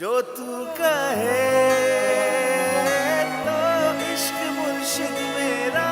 जो तू कहे तो इश्क मुर्शिद मेरा।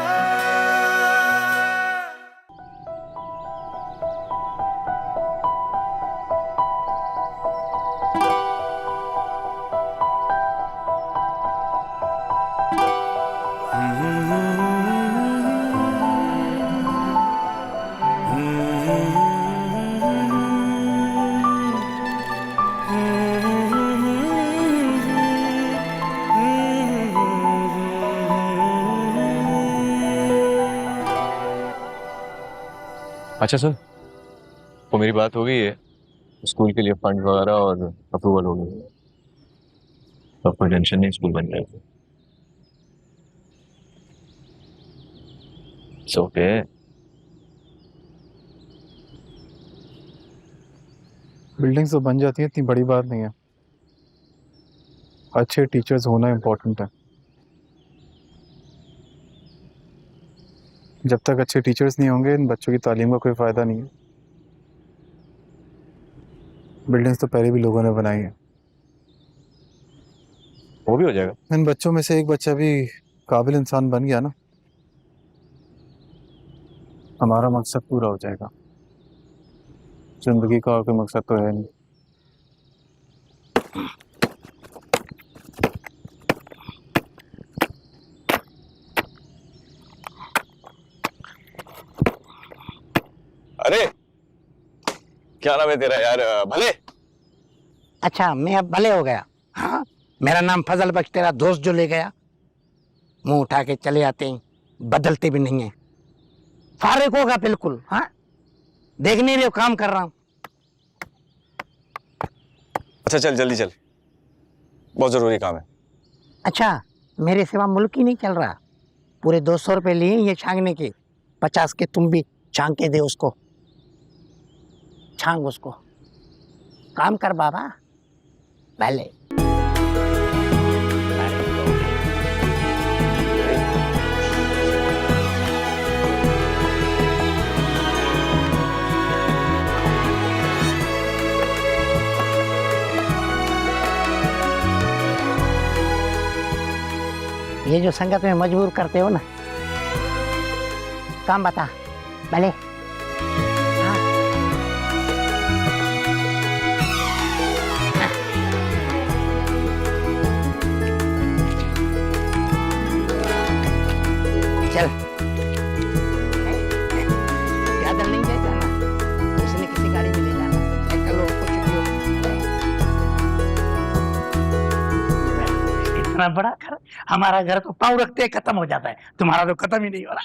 अच्छा सर, वो मेरी बात हो गई है स्कूल के लिए फंड वगैरह और अप्रूवल हो गई। तो कोई टेंशन नहीं, स्कूल बन जाएगा। ओके। बिल्डिंग्स तो बन जाती है, इतनी बड़ी बात नहीं है। अच्छे टीचर्स होना इम्पोर्टेंट है। जब तक अच्छे टीचर्स नहीं होंगे इन बच्चों की तालीम का कोई फ़ायदा नहीं है। बिल्डिंग्स तो पहले भी लोगों ने बनाई है। वो भी हो जाएगा। इन बच्चों में से एक बच्चा भी काबिल इंसान बन गया ना, हमारा मकसद पूरा हो जाएगा। जिंदगी का और कोई मकसद तो है नहीं। अरे क्या नाम है तेरा यार? भले। अच्छा, मैं अब भले हो गया। हाँ, मेरा नाम फजल बख्श, तेरा दोस्त जो ले गया। मुंह उठा के चले आते हैं, बदलते भी नहीं है। फारिग होगा बिल्कुल। हाँ, देख नहीं रहे हो, काम कर रहा हूं। अच्छा चल, जल्दी चल, बहुत जरूरी काम है। अच्छा, मेरे सिवा मुल्क ही नहीं चल रहा। पूरे 200 रुपए लिए ये छांगने के, 50 के तुम भी छांग के दे उसको। छांग उसको, काम कर बाबा। भले ये जो संगत में मजबूर करते हो ना, काम बता। भले चल, ज्यादा नहीं ले जाना, किसी न किसी गाड़ी में ले जाना। साइकिल हो, कुछ भी हो। इतना बड़ा घर, हमारा घर तो पाँव रखते खत्म हो जाता है, तुम्हारा तो खत्म ही नहीं हो रहा।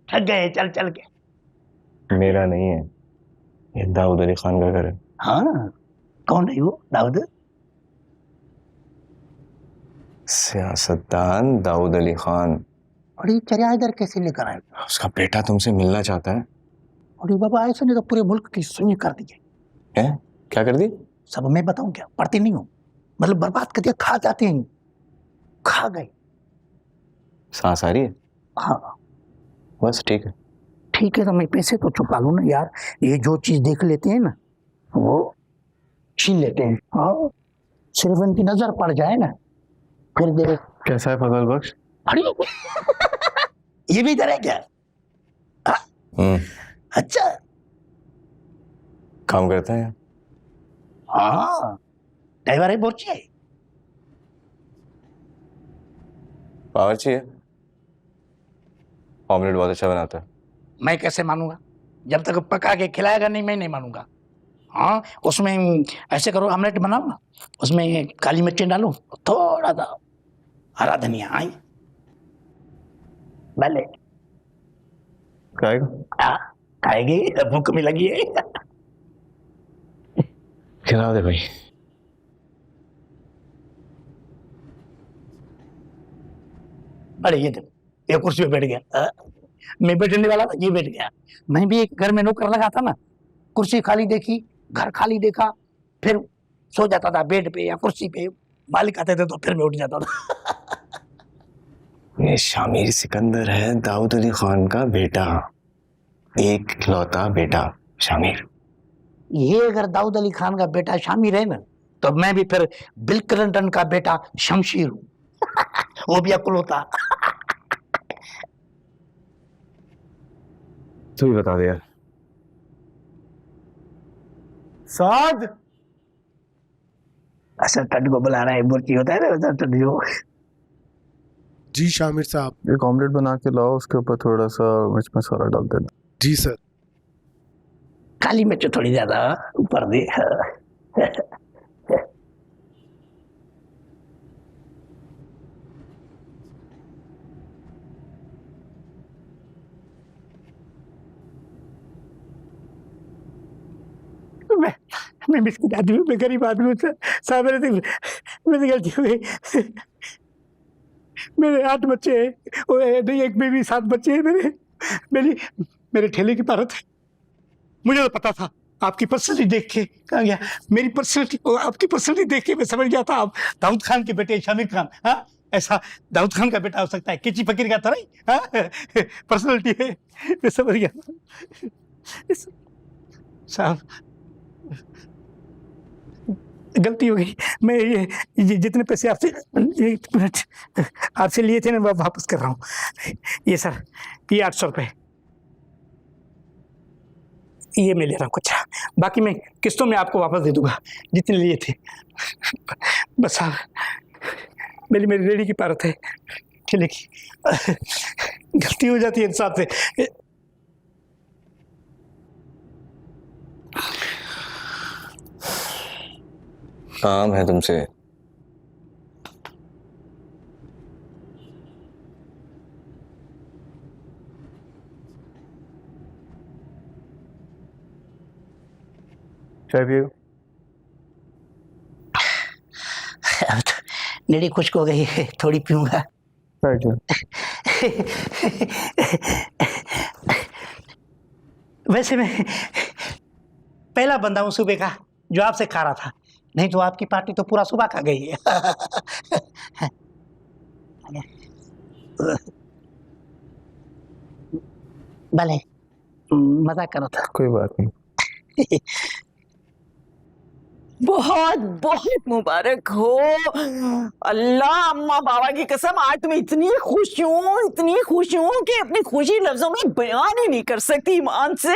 थक गए चल चल के। मेरा नहीं है, ये दाऊद अली खान का घर है। हाँ, कौन है वो दाऊद? सियासतदान दाऊद अली खान। और ये चरिया इधर कैसे लेकर आए? उसका बेटा तुमसे मिलना चाहता है। और ये बाबा ऐसे नहीं तो पूरे मुल्क की सुनी कर दी। हैं? क्या कर दी? सब मैं बताऊं क्या? पढ़ती नहीं हूँ, मतलब बर्बाद कर दिया। खा जाते हैं, खा गए। सांस आ रही है? हाँ बस ठीक है। ठीक है, तो मैं पैसे तो छुपा लूं ना यार। ये जो चीज देख लेते हैं ना, वो छीन लेते हैं। हाँ, सिर्फ इनकी नजर पड़ जाए ना, फिर देख। कैसा है फजल बख्श? अरे ये भी इधर है क्या? अच्छा, काम करता है। हाँ, ड्राइवर है, बोर्ची है। बावर्ची है, ऑमलेट बहुत अच्छा बनाता है। मैं कैसे मानूंगा? जब तक पका के खिलाएगा नहीं, मैं नहीं मानूंगा। हाँ, उसमें ऐसे करो, ऑमलेट बनाओ ना, उसमें काली मिर्ची डालो, थोड़ा सा हरा धनिया। आई भले खाएगा? खाएगी, भूख में लगी है। खिला दे भाई। अरे ये देखो, ये कुर्सी पे बैठ गया। मैं बैठने वाला था, ये बैठ गया। मैं भी एक घर में नौकर लगा था ना, कुर्सी खाली देखी, घर खाली देखा, फिर सो जाता था बेड पे या कुर्सी पे। मालिक आते थे तो फिर मैं उठ जाता था। ये शामिर सिकंदर है दाऊद अली खान का बेटा, एक इकलौता बेटा शामिर। ये अगर दाऊद अली खान का बेटा शामिर है ना, तो मैं भी फिर बिल क्लिंटन का बेटा शमशीर हूँ। वो भी अकुलता। तू ही बता दे यार। साध अच्छा टड को बुलाना है, बुर्की होता है ना टड जो। जी शामिर साहब। एक ऑमलेट बना के लाओ, उसके ऊपर थोड़ा सा मिर्च मसाला डाल देना। जी सर। काली मिर्च थोड़ी ज्यादा ऊपर दे। मैं मिस्किन आदमी हूँ, मैं गरीब आदमी हूँ साहब। मेरी गलती हो गई। मेरे 8 बच्चे हैं, नहीं एक में भी 7 बच्चे हैं मेरे। मेरे ठेले की पारत है। मुझे तो पता था आपकी पर्सनैलिटी देख के। कहा गया मेरी पर्सनैलिटी, आपकी पर्सनैलिटी देख के मैं समझ गया था आप दाऊद खान के बेटे शामिर खान। हाँ ऐसा दाऊद खान का बेटा हो सकता है, किची फकीर का तो नहीं। हाँ पर्सनैलिटी है, मैं समझ गया साहब। गलती हो गई। मैं ये जितने पैसे आपसे आपसे लिए थे ना, मैं वापस कर रहा हूँ। ये सर, ये 800 रुपये ये मैं ले रहा हूँ कुछ, बाकी मैं किस्तों में आपको वापस दे दूंगा जितने लिए थे। बस साहब मेरी रेडी की पारत है, ठेले की। गलती हो जाती है इंसान से। काम है तुमसे। चाय पियो। अब तो नेड़ी खुश्क हो गई है, थोड़ी पीऊंगा। बैठ जाओ। वैसे मैं पहला बंदा हूँ सुबह का जो आपसे खा रहा था, नहीं तो आपकी पार्टी तो पूरा सुबह खा गई है। भले मजाक करो था। कोई बात नहीं। बहुत बहुत मुबारक हो। अल्लाह अम्मा बाबा की कसम, आज तुम्हें इतनी खुश हूँ कि अपनी खुशी लफ्जों में बयान ही नहीं कर सकती ईमान से।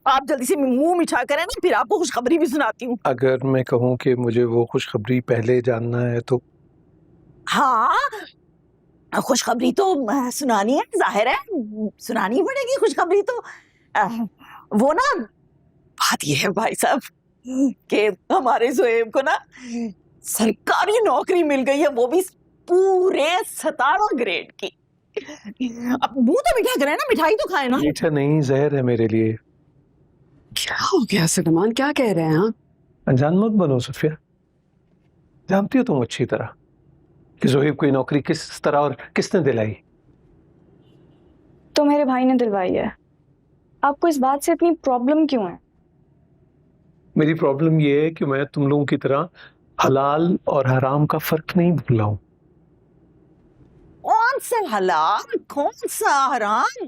आप जल्दी से मुंह मिठा करें ना, फिर आपको खुशखबरी भी सुनाती हूँ। अगर मैं कहूँ कि मुझे वो खुशखबरी पहले जानना है तो? हाँ खुशखबरी तो सुनानी है, जाहिर है सुनानी पड़ेगी खुशखबरी तो। वो ना बात ये है भाई साहब कि हमारे ज़ोएब को ना सरकारी नौकरी मिल गई है, वो भी पूरे 17 ग्रेड की। अब मुंह तो मीठा करें ना, मिठाई तो खाए ना। मीठा नहीं, जहर है मेरे लिए। क्या हो गया सलमान, क्या कह रहे हैं आप? अनजान मत बनो सफिया, जानती हो तुम अच्छी तरह कि ज़ोएब को ये नौकरी किस तरह और किसने दिलाई। तो मेरे भाई ने दिलवाई है। आपको इस बात से इतनी प्रॉब्लम क्यों है? मेरी प्रॉब्लम ये है कि मैं तुम लोगों की तरह हलाल और हराम का फर्क नहीं भूला हूं। कौन सा हलाल कौन सा हराम,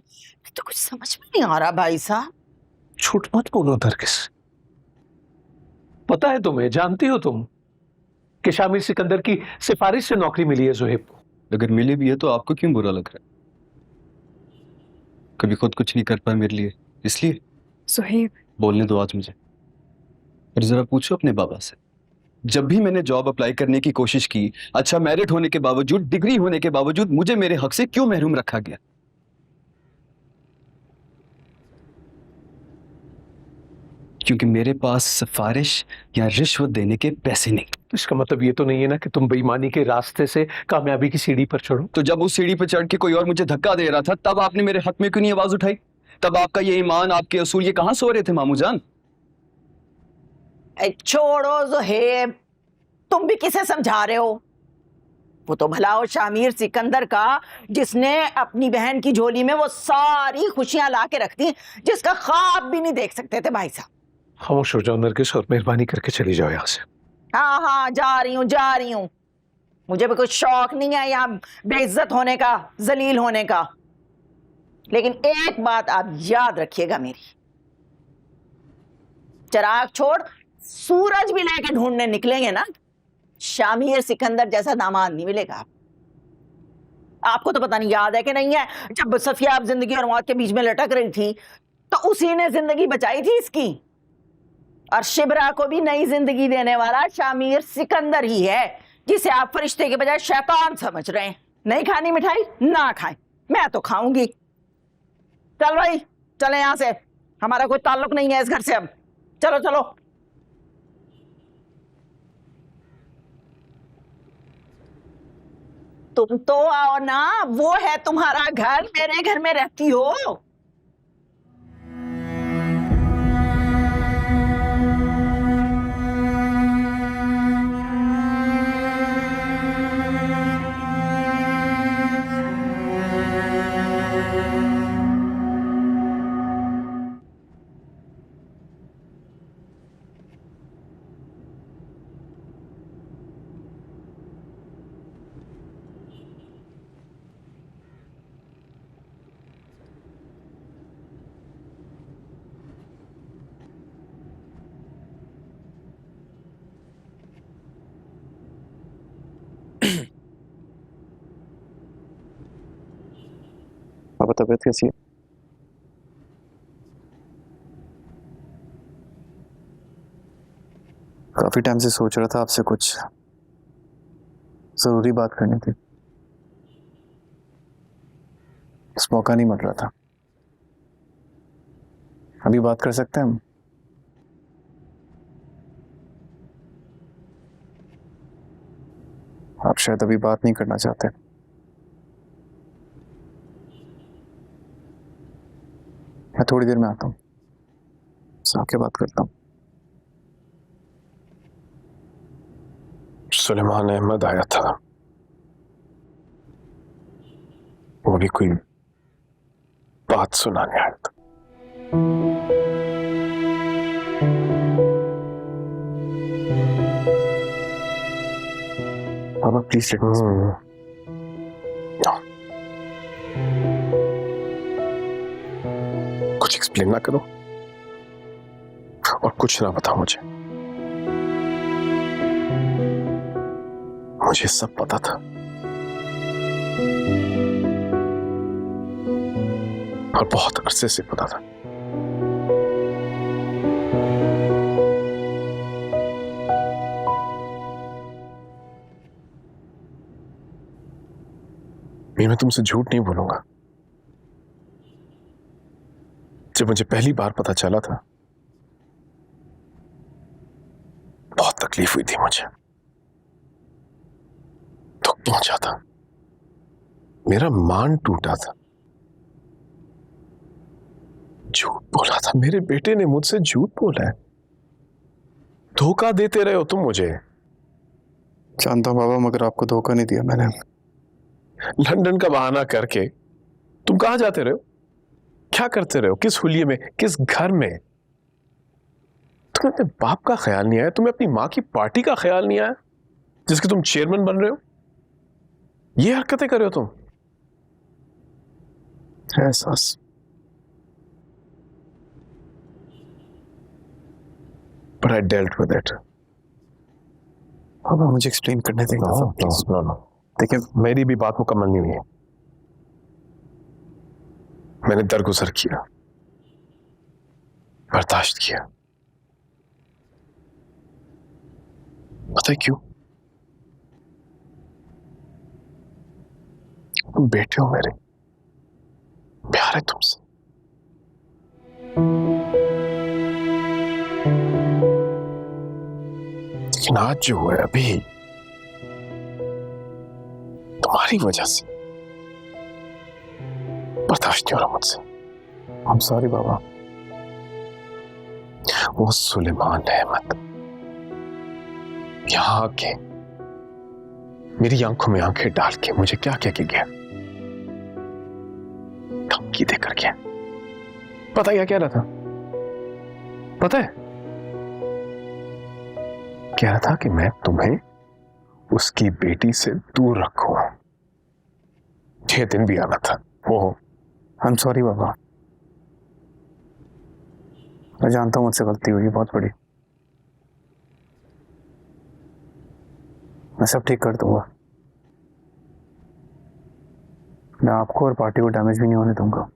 तो कुछ समझ में नहीं आ रहा भाई साहब। झूठ मत बोलो नरगिस, पता है तुम्हें, जानती हो तुम कि शामिर सिकंदर की सिफारिश से नौकरी मिली है ज़ोएब को। अगर मिली भी है तो आपको क्यों बुरा लग रहा है? कभी खुद कुछ नहीं कर पाए मेरे लिए, इसलिए ज़ोएब बोलने दो आज मुझे। और जरा पूछो अपने बाबा से, जब भी मैंने जॉब अप्लाई करने की कोशिश की, अच्छा मेरिट होने के बावजूद, डिग्री होने के बावजूद, मुझे मेरे हक से क्यों महरूम रखा गया? क्योंकि मेरे पास सिफारिश या रिश्वत देने के पैसे नहीं। इसका मतलब ये तो नहीं है ना कि तुम बेईमानी के रास्ते से कामयाबी की सीढ़ी पर चढ़ो। तो जब उस सीढ़ी पर चढ़ के कोई और मुझे धक्का दे रहा था, तब आपने मेरे हक में क्यों नहीं आवाज उठाई? तब आपका ये ईमान, आपके असूल, ये कहां सो रहे थे मामू जान? छोड़ो ज़ोहेब, तुम भी किसे समझा रहे हो? वो तो भला हो शामिर सिकंदर का, जिसने अपनी बहन की झोली में वो सारी खुशियां ला के रख दी जिसका ख्वाब भी नहीं देख सकते थे भाई साहब। खामोश हो जाओ नरगिस और मेहरबानी करके चली जाओ यहाँ से। हाँ जा रही हूँ। मुझे भी कुछ शौक नहीं है यहाँ बेइज्जत होने का, जलील होने का। लेकिन एक बात आप याद रखिएगा मेरी, चिराग छोड़ सूरज भी लेके ढूंढने निकलेंगे ना, शामिर सिकंदर जैसा दामाद नहीं मिलेगा। आपको तो पता नहीं याद है कि नहीं है, जब सफिया अब जिंदगी और मौत के बीच में लटक रही थी तो उसी ने जिंदगी बचाई थी इसकी। और शिबरा को भी नई जिंदगी देने वाला शामिर सिकंदर ही है, जिसे आप फरिश्ते के बजाय शैतान समझ रहे हैं। नहीं खानी मिठाई ना खाएं, मैं तो खाऊंगी। चल भाई चले यहां से, हमारा कोई ताल्लुक नहीं है इस घर से अब। चलो चलो। तुम तो आओ ना, वो है तुम्हारा घर, मेरे घर में रहती हो। पापा तबीयत कैसी है? काफी टाइम से सोच रहा था आपसे कुछ जरूरी बात करनी थी, बस मौका नहीं मिल रहा था। अभी बात कर सकते हैं हम? आप शायद अभी बात नहीं करना चाहते। मैं थोड़ी देर में आता हूँ, आके बात करता हूँ। सुलेमान अहमद आया था, वो भी कोई बात सुनाने आया था। पापा प्लीज लेट मी स्पीक। कुछ एक्सप्लेन ना करो और कुछ ना बताओ मुझे सब पता था और बहुत अरसे से पता था। मैं तुमसे झूठ नहीं बोलूंगा, जब मुझे पहली बार पता चला था बहुत तकलीफ हुई थी, मुझे दुख पहुंचा था, मेरा मान टूटा था। झूठ बोला था, मेरे बेटे ने मुझसे झूठ बोला है। धोखा देते रहे हो तुम मुझे। जानता हूँ बाबा, मगर आपको धोखा नहीं दिया मैंने। लंदन का बहाना करके तुम कहां जाते रहे हो? क्या करते रहे हो? किस हुलिये में, किस घर में? तुम्हें अपने बाप का ख्याल नहीं आया? तुम्हें अपनी मां की पार्टी का ख्याल नहीं आया जिसके तुम चेयरमैन बन रहे हो? ये हरकतें कर रहे हो तुम। है एहसास, But I dealt with it. बाबा मुझे एक्सप्लेन करने देंगे? No. देखिए, मेरी भी बात मुकम्मल नहीं हुई है। मैंने दरगुजर किया, बर्दाश्त किया। पता है क्यों? तुम बेटे हो मेरे, प्यार है तुमसे। लेकिन आज जो है अभी तुम्हारी वजह से बर्दाश्त नहीं हो रहा मुझसे। I'm sorry बाबा। वो सुलेमान अहमद यहां आके मेरी आंखों में आंखें डाल के मुझे क्या कह के गया? धमकी देकर गया। पता क्या कह रहा था? पता है? कह रहा था कि मैं तुम्हें उसकी बेटी से दूर रखूं। ये दिन भी आना था। वो I'm sorry बाबा, मैं जानता हूँ मुझसे गलती हुई बहुत बड़ी। मैं सब ठीक कर दूंगा। मैं आपको और पार्टी को डैमेज भी नहीं होने दूंगा।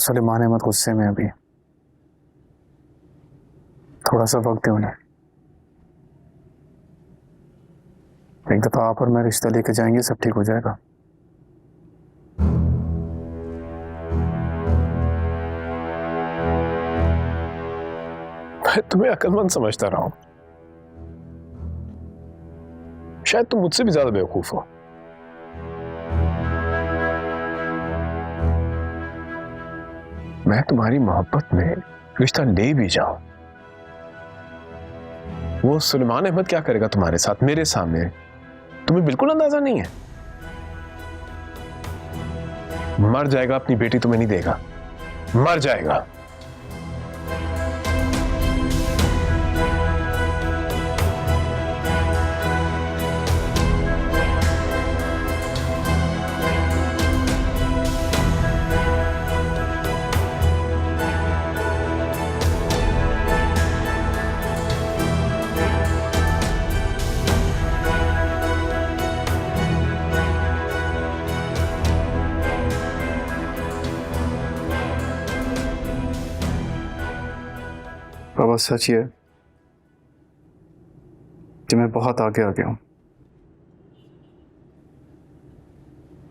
सुलेमान अहमद गुस्से में अभी, थोड़ा सा वक्त दे उन्हें। एक दफा आप और मैं रिश्ता लेके जाएंगे, सब ठीक हो जाएगा। मैं तुम्हें अक्लमंद समझता रहा हूं, शायद तुम मुझसे भी ज्यादा बेवकूफ हो। मैं तुम्हारी मोहब्बत में रिश्ता ले भी जाऊं, वो सुलेमान अहमद क्या करेगा तुम्हारे साथ मेरे सामने, तुम्हें बिल्कुल अंदाजा नहीं है। मर जाएगा, अपनी बेटी तुम्हें नहीं देगा, मर जाएगा। बाबा सच ये है कि मैं बहुत आगे आ गया हूं।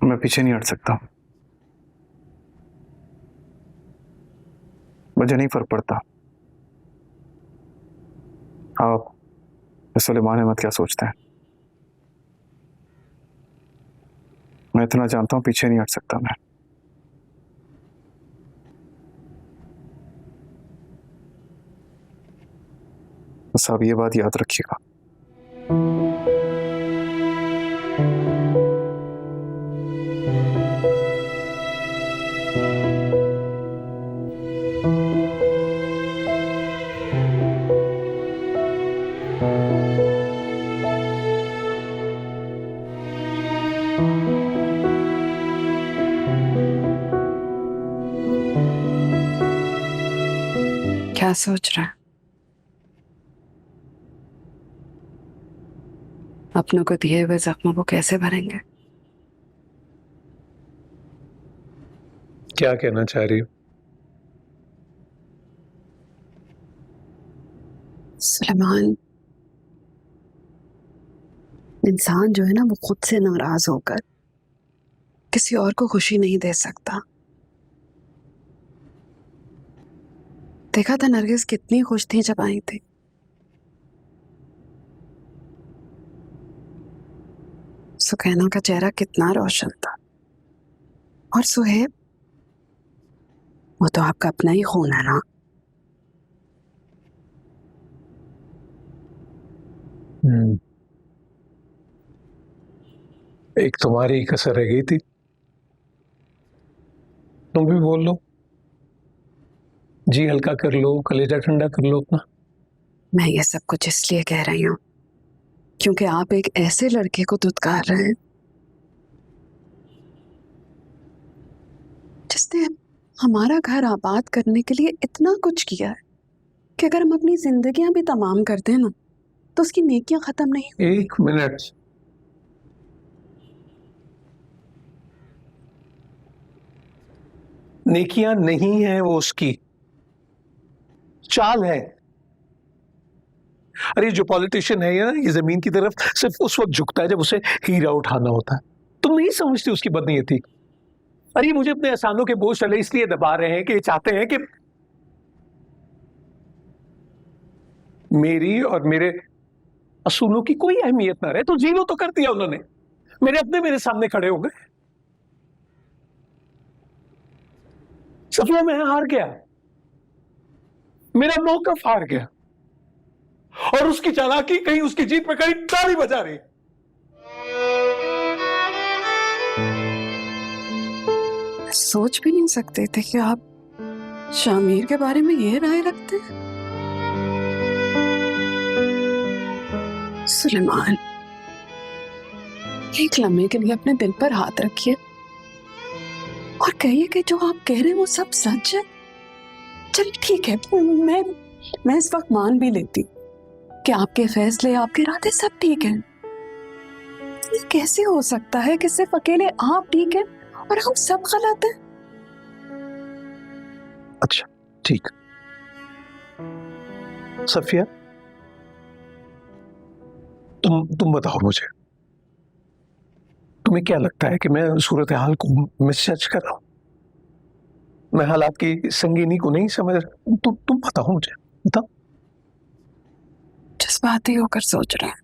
मैं पीछे नहीं हट सकता। मुझे नहीं फर्क पड़ता आप सुलेमान अहमद क्या सोचते हैं। मैं इतना जानता हूं, पीछे नहीं हट सकता मैं। बस आप ये बात याद रखिएगा। क्या सोच रहा है? अपनों को दिए हुए जख्मों को कैसे भरेंगे? क्या कहना चाह रही हो? सुलेमान, इंसान जो है ना, वो खुद से नाराज होकर किसी और को खुशी नहीं दे सकता। देखा था नरगिस कितनी खुश थी जब आई थी। सुकैना का चेहरा कितना रोशन था। और सुहेब, वो तो आपका अपना ही खून है ना। एक तुम्हारी कसर रह गई थी, तुम भी बोल लो, जी हल्का कर लो, कलेजा ठंडा कर लो अपना। मैं ये सब कुछ इसलिए कह रही हूँ क्योंकि आप एक ऐसे लड़के को धुतकार रहे हैं जिसने हमारा घर आबाद करने के लिए इतना कुछ किया है कि अगर हम अपनी जिंदगियां भी तमाम कर दें ना, तो उसकी नेकियां खत्म नहीं। एक मिनट, नेकियां नहीं है वो, उसकी चाल है। अरे जो पॉलिटिशियन है ना, ये जमीन की तरफ सिर्फ उस वक्त झुकता है जब उसे हीरा उठाना होता है। तुम नहीं समझती उसकी बदनीयती। अरे मुझे अपने एहसानों के बोझ तले इसलिए दबा रहे हैं कि ये चाहते हैं कि मेरी और मेरे असूलों की कोई अहमियत ना रहे। तो जीरो तो कर दिया उन्होंने, मेरे सामने खड़े हो गए। सफिया, मैं हार गया, मेरा मौकफ हार गया, और उसकी चालाकी कहीं उसकी जीत पे कहीं ताली बजा रही। सोच भी नहीं सकते थे कि आप शामिर के बारे में ये राय रखते हैं। सुलेमान, एक लम्हे के लिए अपने दिल पर हाथ रखिए और कहिए कि जो आप कह रहे हैं वो सब सच है। चलिए ठीक है, मैं इस वक्त मान भी लेती कि आपके फैसले, आपके इरादे सब ठीक हैं। ये कैसे हो सकता है कि सिर्फ अकेले आप ठीक हैं और हम सब गलत हैं? अच्छा ठीक। सफिया, तुम बताओ मुझे, तुम्हें क्या लगता है कि मैं सूरत हाल को मिसजज कर रहा हूं? मैं हालात की संगीनी को नहीं समझ रहा? तुम बताओ मुझे, बताओ। जज्बाती होकर सोच रहे हैं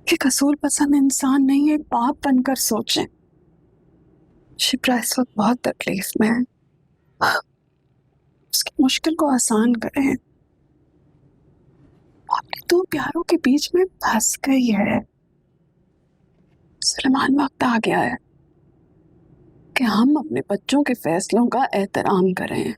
कि कसूर पसंद इंसान नहीं, एक बाप बनकर सोचें। शिप्रा इस वक्त बहुत तकलीफ में है, उसकी मुश्किल को आसान करें। अपने दो प्यारों के बीच में फंस गई है। सुलेमान, वक्त आ गया है कि हम अपने बच्चों के फैसलों का एहतराम करें।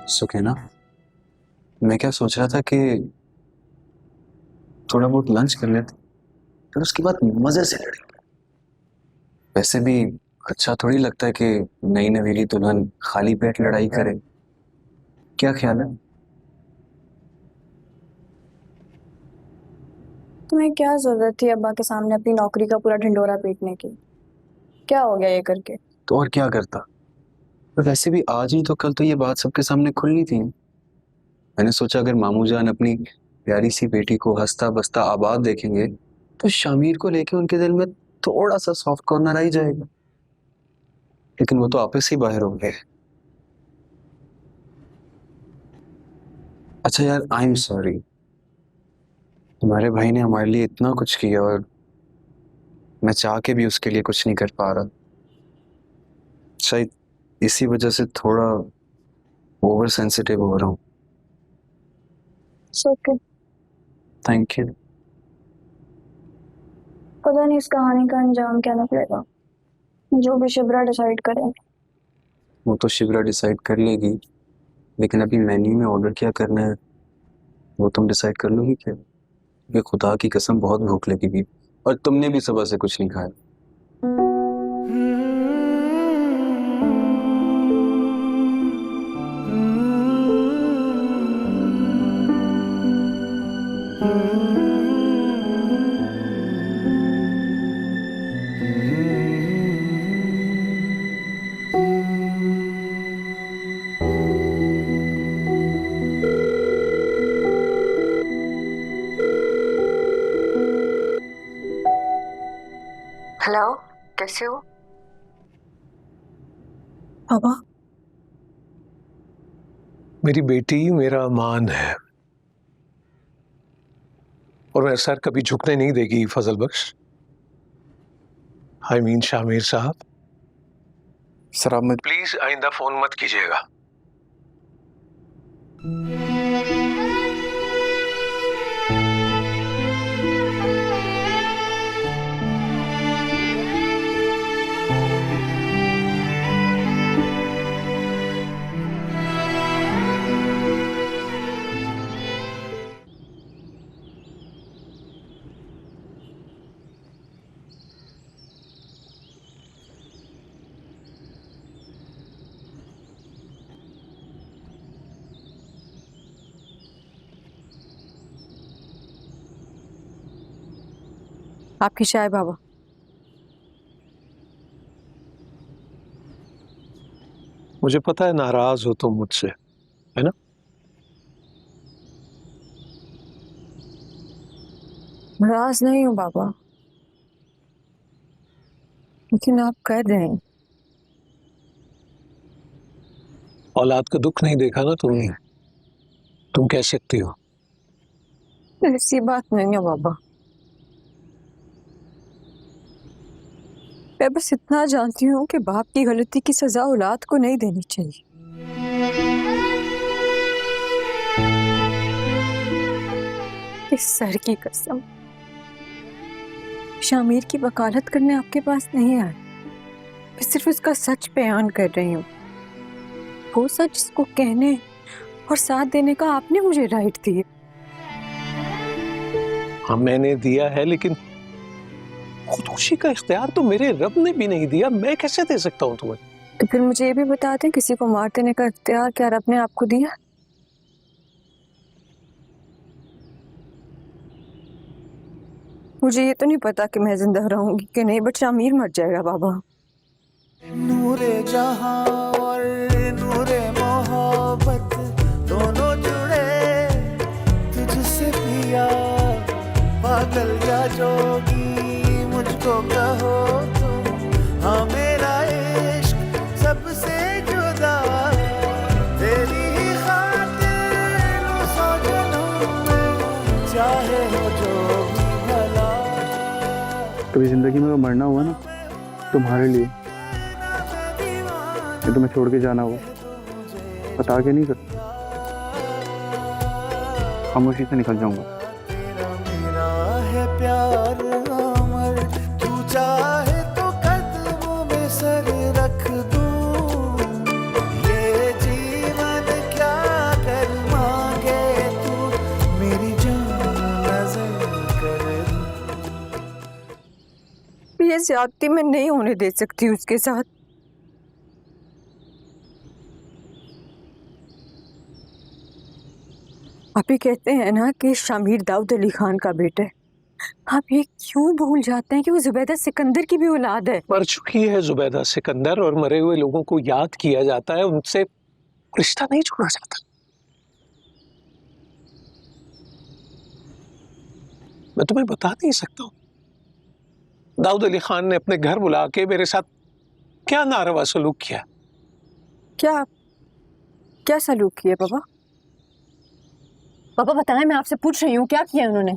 सुखैना, मैं क्या सोच रहा था कि थोड़ा बहुत लंच कर लेते, फिर उसके बाद मजे से लड़ेंगे। वैसे भी अच्छा थोड़ी लगता है कि नई नवेली दुल्हन खाली पेट लड़ाई करे। क्या ख्याल है? तुम्हें क्या जरूरत थी अब्बा के सामने अपनी नौकरी का पूरा ढिंडोरा पीटने की? क्या हो गया ये करके? तो और क्या करता। पर वैसे भी आज ही तो कल तो ये बात सबके सामने खुलनी थी। मैंने सोचा अगर मामू जान अपनी प्यारी सी बेटी को हंसता बसता आबाद देखेंगे तो शामिर को लेके उनके दिल में थोड़ा सा सॉफ्ट कॉर्नर आ ही जाएगा। लेकिन वो तो आपस ही बाहर हो गए। अच्छा यार, आई एम सॉरी। तुम्हारे भाई ने हमारे लिए इतना कुछ किया और मैं चाह के भी उसके लिए कुछ नहीं कर पा रहा। शायद इसी वजह से थोड़ा ओवर सेंसिटिव हो रहा हूँ। Okay, thank you. पता नहीं इस कहानी का अंजाम क्या निकलेगा। जो भी शिप्रा डिसाइड करे। वो तो शिप्रा डिसाइड कर लेगी, लेकिन अभी मेन्यू में ऑर्डर क्या करना है वो तुम डिसाइड कर लोगी क्या? ये खुदा की कसम बहुत भूख लगेगी और तुमने भी सुबह से कुछ नहीं खाया। हेलो, कैसे हो? पापा, मेरी बेटी मेरा मान है और मैं सर कभी झुकने नहीं देगी फजल बख्श। आई मीन शामिर साहब, सर आप मैं प्लीज आइंदा फोन मत कीजिएगा। आपकी चाय बाबा। मुझे पता है नाराज हो तुम मुझसे, है ना? नाराज नहीं हूँ बाबा, लेकिन आप कर रहे हैं। औलाद का दुख नहीं देखा ना तुमने, तुम कह सकती हो। ऐसी बात नहीं है बाबा, मैं बस इतना जानती हूँ कि बाप की गलती की सजा औलाद को नहीं देनी चाहिए। इस सर की कसम, शामिर की वकालत करने आपके पास नहीं आई। मैं सिर्फ उसका सच बयान कर रही हूँ, वो सच जिसको कहने और साथ देने का आपने मुझे राइट दिए। हाँ मैंने दिया है, लेकिन खुदकुशी का इख्तियार तो मेरे रब ने भी नहीं दिया, मैं कैसे दे सकता हूँ तुम्हें? तो फिर मुझे ये भी बता दें, किसी को मार देने का इख्तियार क्या रब ने आपको दिया? मुझे ये तो नहीं पता कि मैं जिंदा रहूंगी कि नहीं, बट शामिर मर जाएगा बाबा। नूरे जहां और नूरे मोहब्बत दोनों जुड़े तुझसे पिया, पागल या जोगी मुझको कहो तुम, हाँ मेरा इश्क सबसे जुदा, तेरी ही खातिर लो सौ जन्म में, चाहे हो जो भी भला। कभी जिंदगी में मरना हुआ ना तुम्हारे लिए, ये तुम्हें छोड़ के जाना हुआ, बता के नहीं सकता, खामोशी से निकल जाऊंगा। तेरा मेरा है प्यार अमर, तू चाहे तो कदमों में सर रख दूं, ये जीवन क्या कर मांगे तू, मेरी जान नजर कर दूं। ये ज्यादती मैं नहीं होने दे सकती उसके साथ। आप ही कहते हैं ना कि शामिर दाऊद अली खान का बेटा है, आप ये क्यों भूल जाते हैं कि वो जुबैदा सिकंदर की भी औलाद है? मर चुकी है जुबैदा सिकंदर, और मरे हुए लोगों को याद किया जाता है, उनसे रिश्ता नहीं जोड़ा जाता। मैं तुम्हें बता नहीं सकता हूँ, दाऊद अली खान ने अपने घर बुला के मेरे साथ क्या नारवा सलूक किया। क्या क्या सलूक किया पापा? पापा बताएं, मैं आपसे पूछ रही हूँ क्या किया उन्होंने?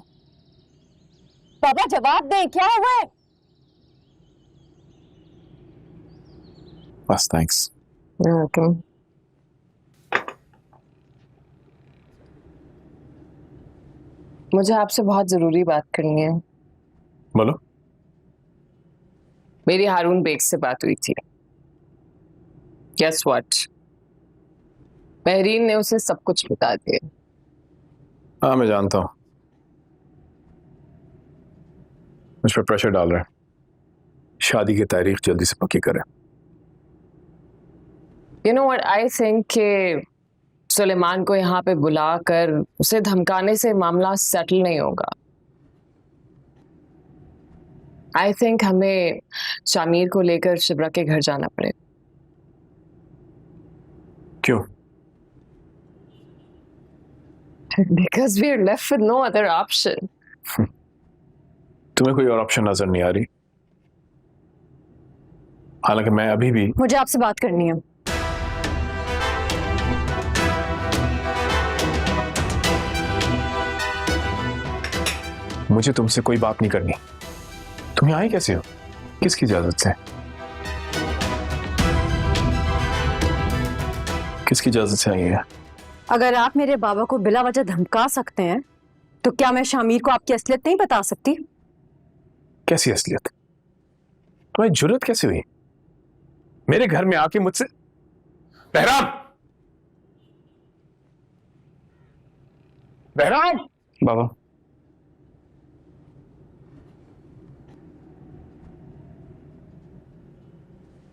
पापा जवाब दें, क्या हुआ है? बस थैंक्स। ओके। मुझे आपसे बहुत जरूरी बात करनी है। बोलो। मेरी हारून बेग से बात हुई थी। Guess what? महरीन ने उसे सब कुछ बता दिया। हाँ मैं जानता हूँ, मुझ पर प्रेशर डाल रहे हैं, शादी की तारीख जल्दी से पक्की करें। You know what? I think कि सुलेमान को यहाँ पे बुलाकर उसे धमकाने से मामला सेटल नहीं होगा। I think हमें शामिर को लेकर शिब्रा के घर जाना पड़ेगा। क्यों? Because we are left with no other option. तुम्हें कोई और ऑप्शन नजर नहीं आ रही? हालांकि मैं अभी भी मुझे आपसे बात करनी है। मुझे तुमसे कोई बात नहीं करनी। तुम यहाँ आई कैसे हो? किसकी इजाजत से? किसकी इजाजत से आई है? अगर आप मेरे बाबा को बिला वजह धमका सकते हैं तो क्या मैं शामिर को आपकी असलियत नहीं बता सकती? कैसी असलियत? तुम्हें जुर्रत कैसे हुई मेरे घर में आके मुझसे? बहराम, बहराम। बाबा,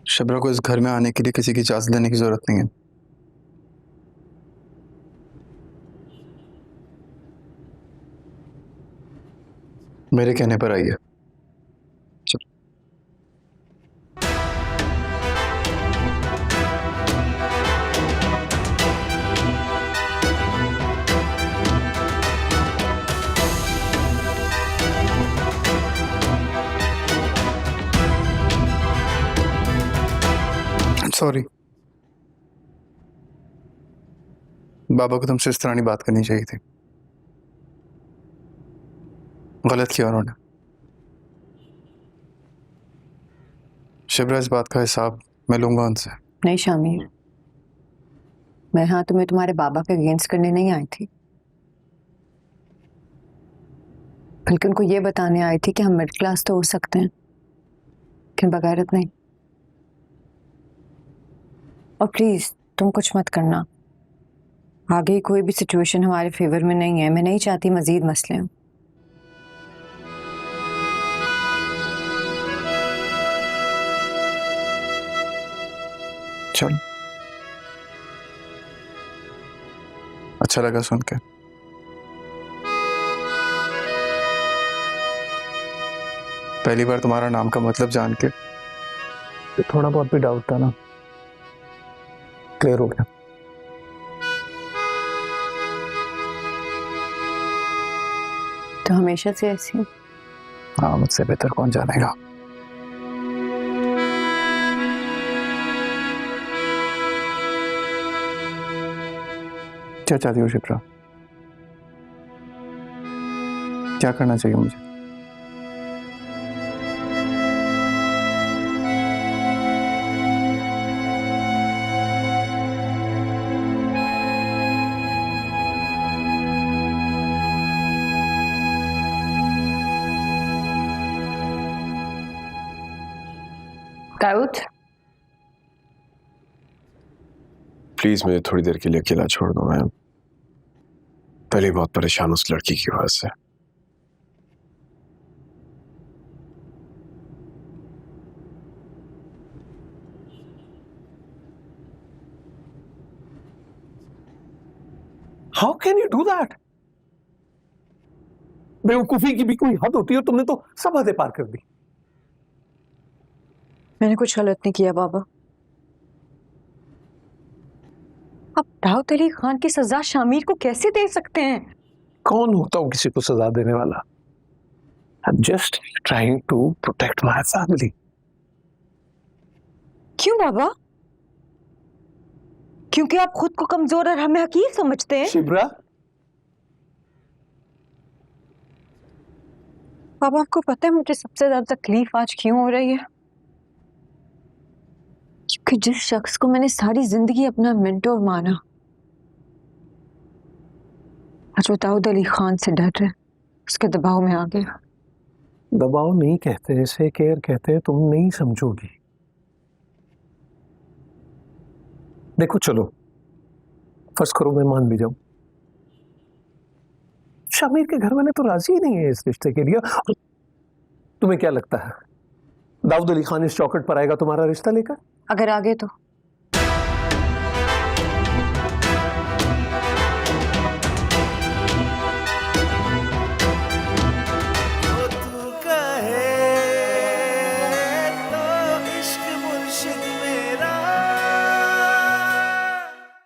शिब्रा को इस घर में आने के लिए किसी की इजाजत लेने की जरूरत नहीं है। मेरे कहने पर आई है। सॉरी, बाबा को तुमसे इस तरह नहीं बात करनी चाहिए थी, गलत किया उन्होंने। शिब्रा, इस बात का हिसाब मैं लूंगा उनसे। नहीं शामिर, मैं यहाँ तुम्हें तुम्हारे बाबा के अगेंस्ट करने नहीं आई थी, बल्कि उनको ये बताने आई थी कि हम मिडिल क्लास तो हो सकते हैं लेकिन बगैरत नहीं। और प्लीज तुम कुछ मत करना, आगे कोई भी सिचुएशन हमारे फेवर में नहीं है। मैं नहीं चाहती मजीद मसले हों। चलो, अच्छा लगा सुन के। पहली बार तुम्हारा नाम का मतलब जान के थोड़ा बहुत भी डाउट था ना, क्लियर हो गया। तो हमेशा से ऐसी? हाँ, मुझसे बेहतर कौन जानेगा। क्या चाहती हो शिप्रा? क्या करना चाहिए मुझे? दाऊद, प्लीज मुझे थोड़ी देर के लिए अकेला छोड़ दो। मैं पहले बहुत परेशान उस लड़की की वजह से। How can you do that? बेवकूफी की भी कोई हद होती है, तुमने तो सब हदें पार कर दी। मैंने कुछ गलत नहीं किया बाबा। आप दाऊद अली खान की सजा शामिर को कैसे दे सकते हैं? कौन होता हूं किसी को सजा देने वाला? I am just trying to protect my family. क्यों बाबा? क्योंकि आप खुद को कमजोर और हमें हकीर समझते हैं? शिब्रा, बाबा आपको पता है मुझे सबसे ज्यादा तकलीफ आज क्यों हो रही है? क्योंकि जिस शख्स को मैंने सारी जिंदगी अपना मेंटोर माना, आज वो दाऊद अली खान से डर रहे, उसके दबाव में आ गया। दबाव नहीं कहते, इसे केयर कहते हैं। तुम नहीं समझोगी। देखो, चलो फर्ज करो मैं मान भी जाऊं, शामिर के घर वाले तो राजी ही नहीं है इस रिश्ते के लिए। तुम्हें क्या लगता है दाऊद अली खान इस चौखट पर आएगा तुम्हारा रिश्ता लेकर? अगर आगे तो